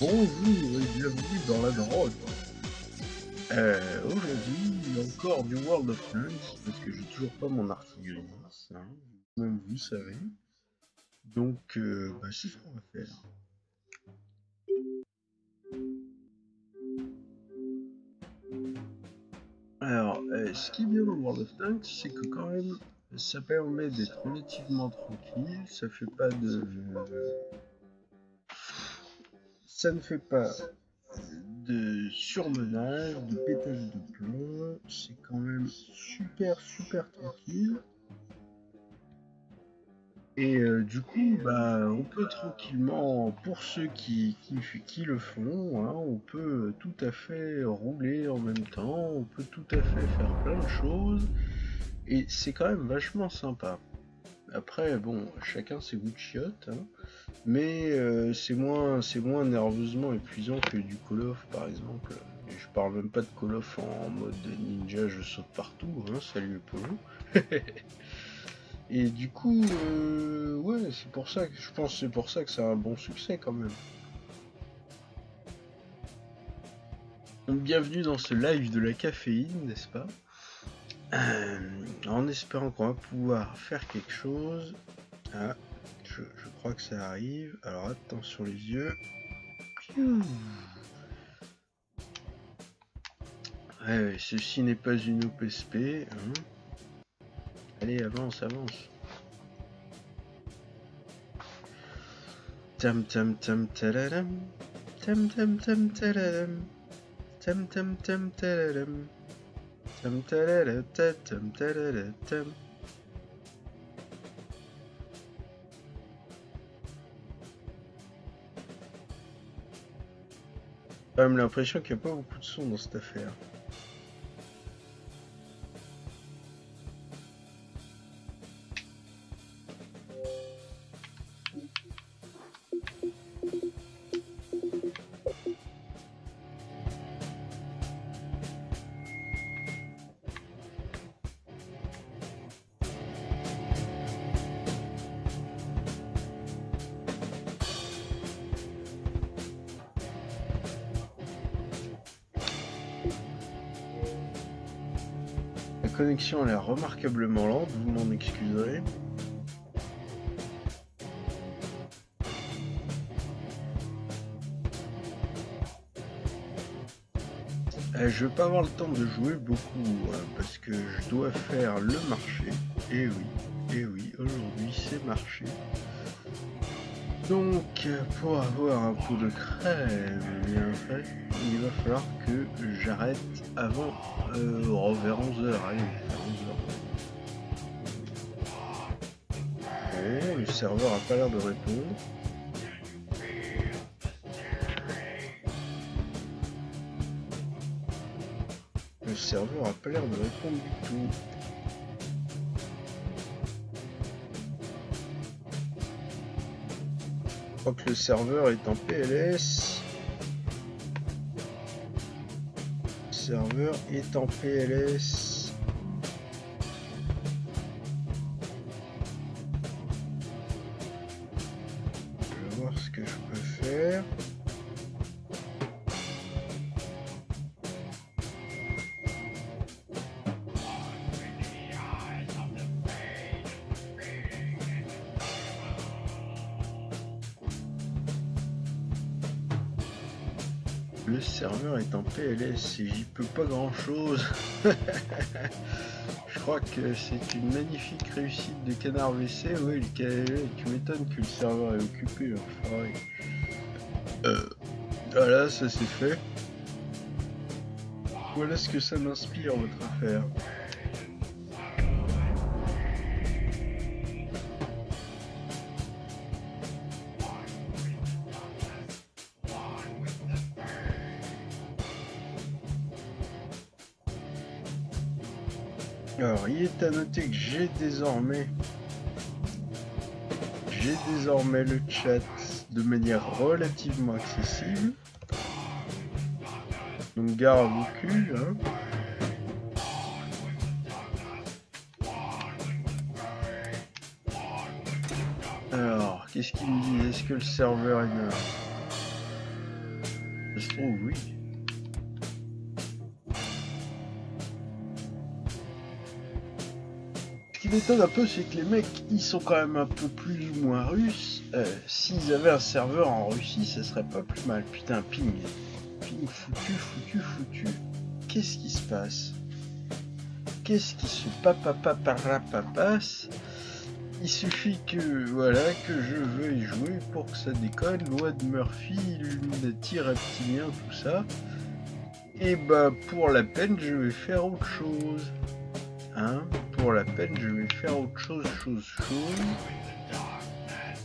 Bonjour et bienvenue dans la drogue. Aujourd'hui, encore du World of Tanks, parce que j'ai toujours pas mon artillerie, hein, même vous savez. Donc, c'est ce qu'on va faire. Alors, ce qui est bien dans World of Tanks, c'est que quand même, ça permet d'être relativement tranquille, ça fait pas de... Ça ne fait pas de surmenage, de pétage de plomb, c'est quand même super tranquille. Et du coup, on peut tranquillement, pour ceux qui le font, hein, on peut tout à fait rouler en même temps, on peut tout à fait faire plein de choses, et c'est quand même vachement sympa. Après, bon, chacun ses goûts de chiottes, hein, mais c'est moins nerveusement épuisant que du Call of, par exemple. Et je parle même pas de Call of en mode ninja, je saute partout, hein, salut le polo. Et du coup, ouais, c'est pour ça que je pense que c'est pour ça que ça a un bon succès quand même. Donc bienvenue dans ce live de la caféine, n'est-ce pas? En espérant qu'on va pouvoir faire quelque chose. Ah, je crois que ça arrive. Alors attention les yeux. Ouais, ceci n'est pas une OPSP. Hein. Allez, avance. Tam tam tam tararam. Tam tam tam tararam. Tam tam tam tararam. Tam tararatam tararatam. J'ai quand même l'impression qu'il n'y a pas beaucoup de son dans cette affaire. La connexion a l'air remarquablement lente, vous m'en excuserez. Je vais pas avoir le temps de jouer beaucoup parce que je dois faire le marché. Et oui, aujourd'hui c'est marché. Donc pour avoir un pot de crème bien fait, il va falloir que j'arrête avant vers 11h. Allez, vers 11h. Bon, le serveur a pas l'air de répondre. Le serveur a pas l'air de répondre du tout. Je crois que le serveur est en PLS. Le serveur est en PLS. Je vais voir ce que je peux faire. Le serveur est en PLS et j'y peux pas grand chose. Je crois que c'est une magnifique réussite de Canard WC. Oui, tu m'étonnes que le serveur est occupé. Voilà, ça c'est fait. Voilà ce que ça m'inspire, votre affaire. Alors, il est à noter que j'ai désormais le chat de manière relativement accessible. Donc, gare à vos culs, hein. Alors, qu'est-ce qu'il me dit? Est-ce que le serveur est neuf? Ça se trouve, oui. Ce qui m'étonne un peu, c'est que les mecs, ils sont quand même un peu plus ou moins russes. S'ils avaient un serveur en Russie, ça serait pas plus mal. Putain, ping. Ping foutu. Qu'est-ce qui se passe? Qu'est-ce qui se passe? Il suffit que, voilà, que je veuille jouer pour que ça déconne. Loi de Murphy, Illuminati, reptilien, tout ça. Et bah, pour la peine, je vais faire autre chose. Hein? Pour la peine, je vais faire autre chose.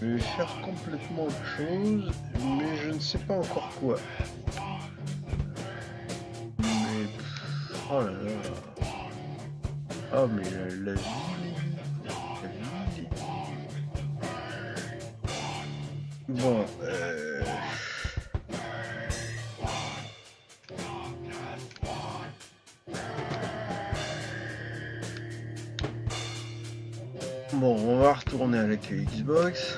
Je vais faire complètement autre chose, mais je ne sais pas encore quoi. Mais... oh là là. Oh mais la vie. Bon, bon, on va retourner à l'accueil Xbox.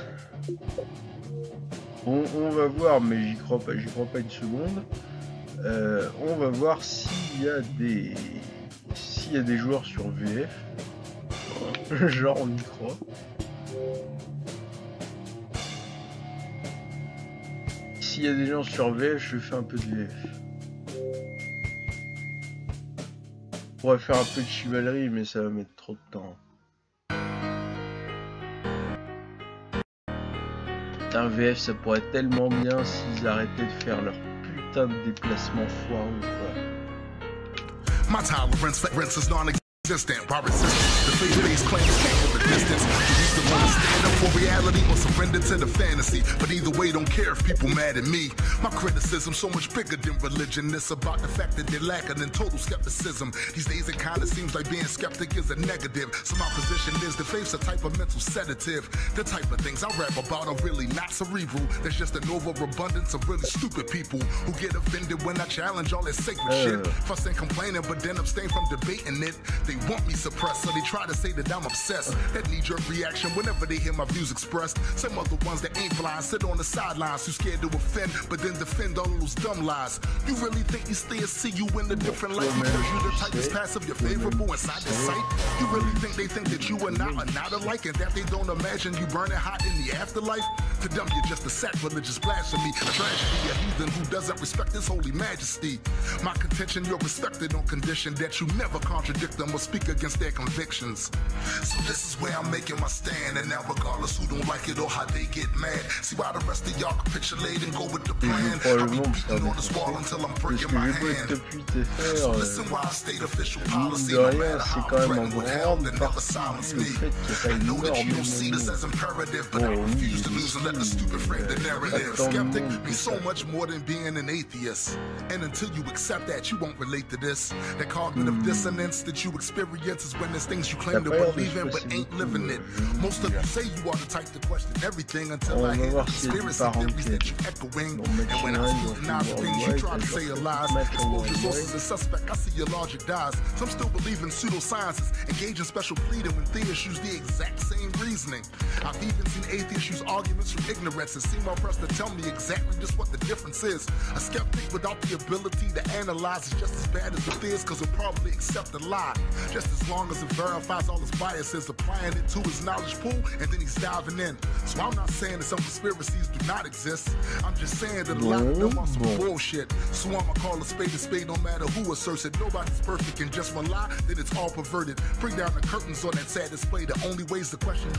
On va voir, mais j'y crois pas une seconde. On va voir s'il y a des joueurs sur VF. Genre on y croit. S'il y a des gens sur VF, je fais un peu de VF. On pourrait faire un peu de chevalerie, mais ça va mettre trop de temps. Putain, VF, ça pourrait être tellement bien s'ils arrêtaient de faire leur putain de déplacement foireux, quoi. My tolerance is non-existent. By resistance, the faith-based claims can't hold the distance. You either want to stand up for reality or surrender to the fantasy. But either way, don't care if people mad at me. My criticism so much bigger than religion. It's about the fact that they're lacking in total skepticism. These days it kinda seems like being skeptic is a negative. So my position is the faith's a type of mental sedative. The type of things I rap about are really not cerebral. There's just an overabundance of really stupid people who get offended when I challenge all that sacred shit. Fuss and complaining, but then abstain from debating it. They want me suppressed, so they try to say that I'm obsessed. That knee-jerk reaction whenever they hear my views expressed. Some other ones that ain't blind sit on the sidelines, too scared to offend, but then defend all those dumb lies. You really think these stairs see you in a different light because you the type that's passive, you're favorable inside the sight? You really think that you and I are not alike, and that they don't imagine you burning hot in the afterlife? To them, you're just a sacrilegious blasphemy, a tragedy, a heathen who doesn't respect his holy majesty. My contention, you're respected on condition that you never contradict them or speak against their convictions. So this is where I'm making my stand, and now regardless who don't like it or how they get mad, see why the rest of y'all capitulate and go with the plan. I'll be beating on this wall until I'm breaking my hand. So listen why I state official policy, no matter how I'm threatened with hell, then never silence me. I know that you don't see this as imperative, but I refuse to lose and let the stupid frame the narrative. Skeptic means so much more than being an atheist, and until you accept that, you won't relate to this. That cognitive dissonance that you experience is when there's things you claim to believe in but ain't living it. Most of you say you are the type to question everything until I hear the conspiracy theories that you echoing. And when I scrutinize the things you try to say are lies, expose your sources as suspect, I see your logic dies. Some still believe in pseudosciences, engage in special pleading when theists use the exact same reasoning. I've even seen atheists use arguments from ignorance and seem well-pressed to tell me exactly just what the difference is. A skeptic without the ability to analyze is just as bad as the theist, cause he'll probably accept a lie, just as long as it verifies all his biases, applying it to his knowledge pool, and then he's diving in. So I'm not saying that some conspiracies do not exist, I'm just saying that a lot of them are some bullshit. So I'ma call a spade no matter who asserts it. Nobody's perfect, and just one lie, then it's all perverted. Bring down the curtains on that sad display. The only ways to question